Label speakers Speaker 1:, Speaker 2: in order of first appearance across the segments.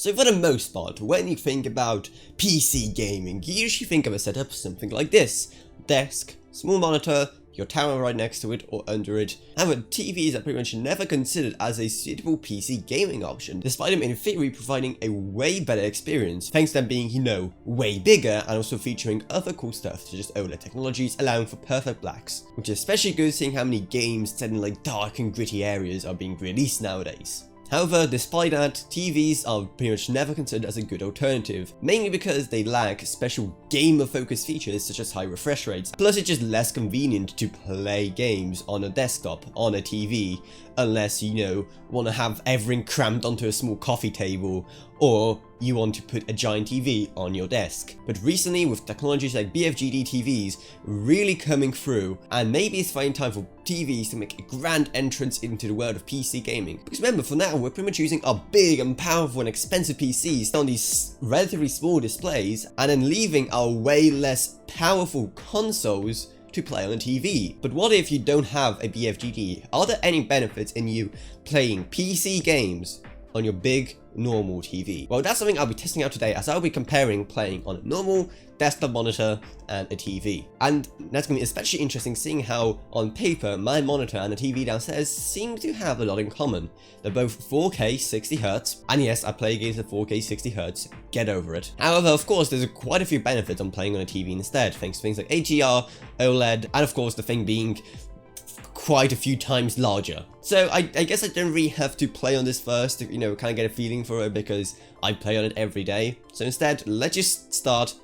Speaker 1: So for the most part, when you think about PC gaming, you usually think of a setup something like this. Desk, small monitor, your tower right next to it or under it. However, TVs are pretty much never considered as a suitable PC gaming option, despite them in theory providing a way better experience, thanks to them being, you know, way bigger and also featuring other cool stuff such as OLED technologies allowing for perfect blacks, which is especially good seeing how many games set in like dark and gritty areas are being released nowadays. However, despite that, TVs are pretty much never considered as a good alternative, mainly because they lack special gamer-focused features such as high refresh rates, plus it's just less convenient to play games on a desktop, on a TV, unless, you know, want to have everything crammed onto a small coffee table, or you want to put a giant TV on your desk. But recently, with technologies like BFGD TVs really coming through, and maybe it's finally time for TVs to make a grand entrance into the world of PC gaming. Because remember, for now, we're pretty much using our big and powerful and expensive PCs on these relatively small displays, and then leaving our way less powerful consoles to play on a TV. But what if you don't have a BFGD? Are there any benefits in you playing PC games on your big normal TV? Well, that's something I'll be testing out today, as I'll be comparing playing on a normal desktop monitor and a TV. And that's going to be especially interesting seeing how on paper my monitor and the TV downstairs seem to have a lot in common. They're both 4K 60Hz, and yes, I play games at 4K 60Hz, get over it. However, of course, there's quite a few benefits on playing on a TV instead, thanks to things like HDR, OLED, and of course the thing being quite a few times larger. So I guess I don't really have to play on this first to, you know, kind of get a feeling for it, because I play on it every day. So instead, let's just start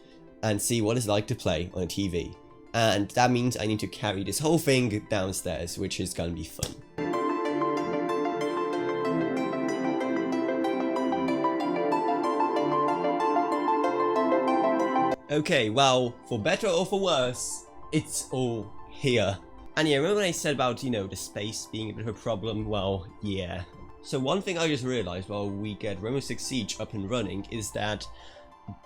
Speaker 1: and see what it's like to play on a TV. And that means I need to carry this whole thing downstairs, which is gonna be fun. Okay, well, for better or for worse, it's all here. And yeah, remember when I said about, you know, the space being a bit of a problem? Well, yeah. So one thing I just realized while we get Rainbow Six Siege up and running is that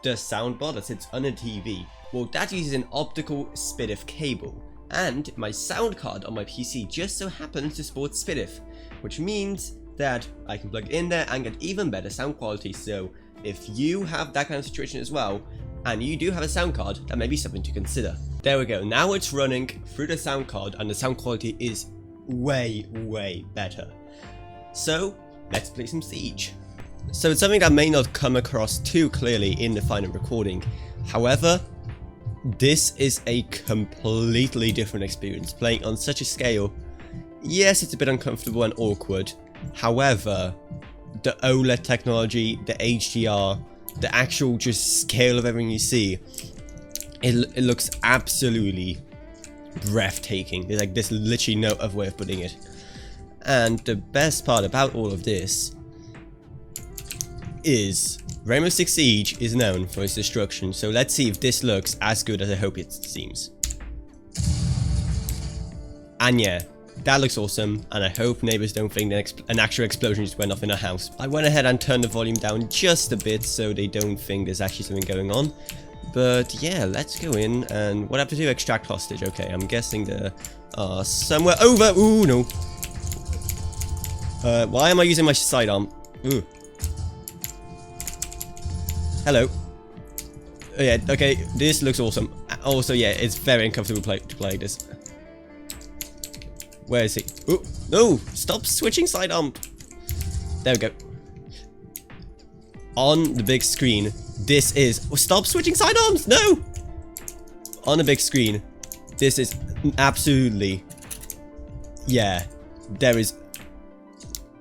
Speaker 1: the soundbar that sits on a TV, well, that uses an optical SPDIF cable. And my sound card on my PC just so happens to support SPDIF, which means that I can plug it in there and get even better sound quality. So if you have that kind of situation as well, and you do have a sound card, that may be something to consider. There we go, now it's running through the sound card and the sound quality is way, way better. So, let's play some Siege. So it's something that may not come across too clearly in the final recording. However, this is a completely different experience playing on such a scale. Yes, it's a bit uncomfortable and awkward. However, the OLED technology, the HDR, the actual just scale of everything you see, it looks absolutely breathtaking. There's literally no other way of putting it. And the best part about all of this is Rainbow Six Siege is known for its destruction, so let's see if this looks as good as I hope it seems. And yeah, that looks awesome, and I hope neighbors don't think that an actual explosion just went off in a house. I went ahead and turned the volume down just a bit so they don't think there's actually something going on. But yeah, let's go in, and what I have to do? Extract hostage. Okay, I'm guessing they're somewhere over. Ooh, no. Why am I using my sidearm? Ooh. Hello. Oh, yeah, okay, this looks awesome. Also, yeah, it's very uncomfortable to play this. Where is he? Oh, no! Stop switching sidearm! There we go. On the big screen, this is... Oh, stop switching sidearms! No! On the big screen, this is absolutely... Yeah, there is...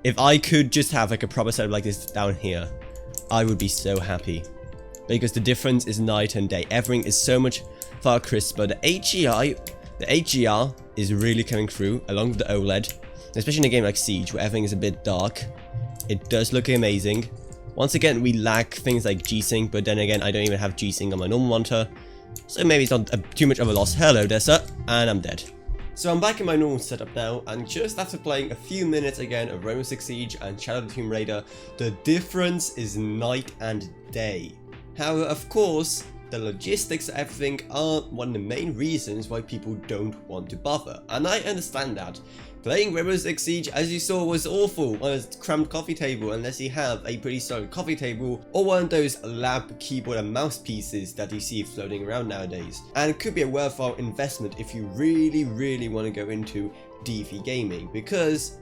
Speaker 1: If I could just have like a proper setup like this down here, I would be so happy. Because the difference is night and day. Everything is so much far crisper. The HDR is really coming through along with the OLED, especially in a game like Siege where everything is a bit dark. It does look amazing. Once again, we lack things like G-Sync, but then again, I don't even have G-Sync on my normal monitor, so maybe it's not too much of a loss. Hello there, sir, and I'm dead. So I'm back in my normal setup now, and just after playing a few minutes again of Rainbow Six Siege and Shadow of the Tomb Raider, the difference is night and day. However, of course, the logistics of everything are one of the main reasons why people don't want to bother, and I understand that. Playing Rainbow Six Siege, as you saw, was awful on a cramped coffee table unless you have a pretty solid coffee table or one of those lab keyboard and mouse pieces that you see floating around nowadays. And it could be a worthwhile investment if you really want to go into DV gaming, because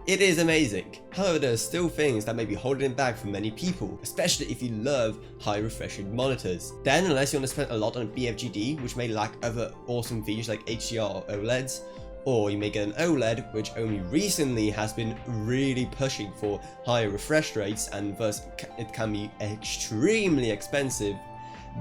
Speaker 1: it is amazing. However, there are still things that may be holding it back for many people, especially if you love high refreshing monitors. Then, unless you want to spend a lot on BFGD, which may lack other awesome features like HDR or OLEDs, or you may get an OLED, which only recently has been really pushing for higher refresh rates and thus it can be extremely expensive,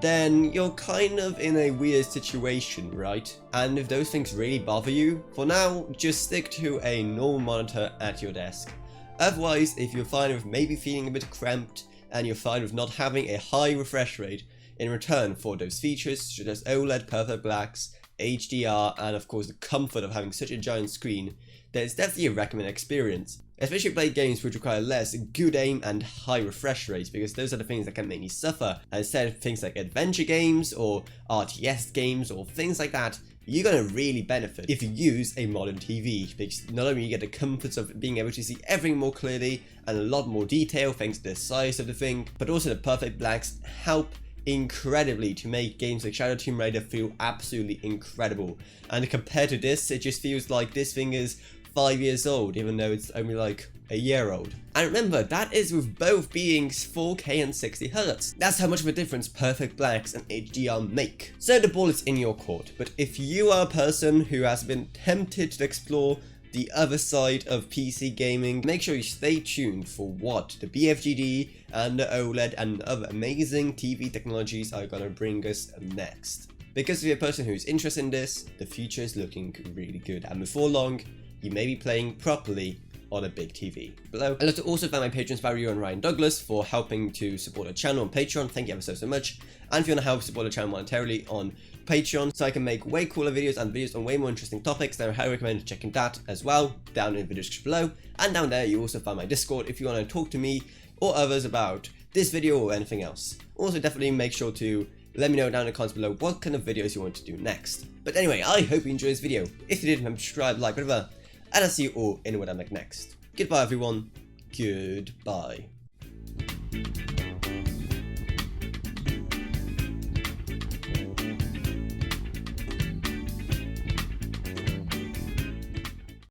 Speaker 1: then you're kind of in a weird situation, right? And if those things really bother you, for now, just stick to a normal monitor at your desk. Otherwise, if you're fine with maybe feeling a bit cramped and you're fine with not having a high refresh rate in return for those features such as OLED, perfect blacks, HDR, and of course the comfort of having such a giant screen, then it's definitely a recommended experience. Especially play games which require less good aim and high refresh rates, because those are the things that can make me suffer. And instead of things like adventure games or RTS games or things like that, you're going to really benefit if you use a modern TV, because not only you get the comforts of being able to see everything more clearly and a lot more detail thanks to the size of the thing, but also the perfect blacks help incredibly to make games like Shadow Tomb Raider feel absolutely incredible. And compared to this, it just feels like this thing is 5 years old, even though it's only like a year old. And remember, that is with both being 4K and 60Hz. That's how much of a difference perfect blacks and HDR make. So the ball is in your court, but if you are a person who has been tempted to explore the other side of PC gaming, make sure you stay tuned for what the BFGD and the OLED and other amazing TV technologies are gonna bring us next. Because if you're a person who's interested in this, the future is looking really good, and before long, you may be playing properly on a big TV. Below, I'd like to also thank my patrons Barry and Ryan Douglas for helping to support the channel on Patreon. Thank you ever so much. And if you want to help support the channel monetarily on Patreon, so I can make way cooler videos and videos on way more interesting topics, then I highly recommend checking that as well down in the video description below. And down there you also find my Discord if you want to talk to me or others about this video or anything else. Also definitely make sure to let me know down in the comments below what kind of videos you want to do next. But anyway, I hope you enjoyed this video. If you did, remember to subscribe, like, whatever, and I'll see you all in what I make next. Goodbye everyone. Goodbye.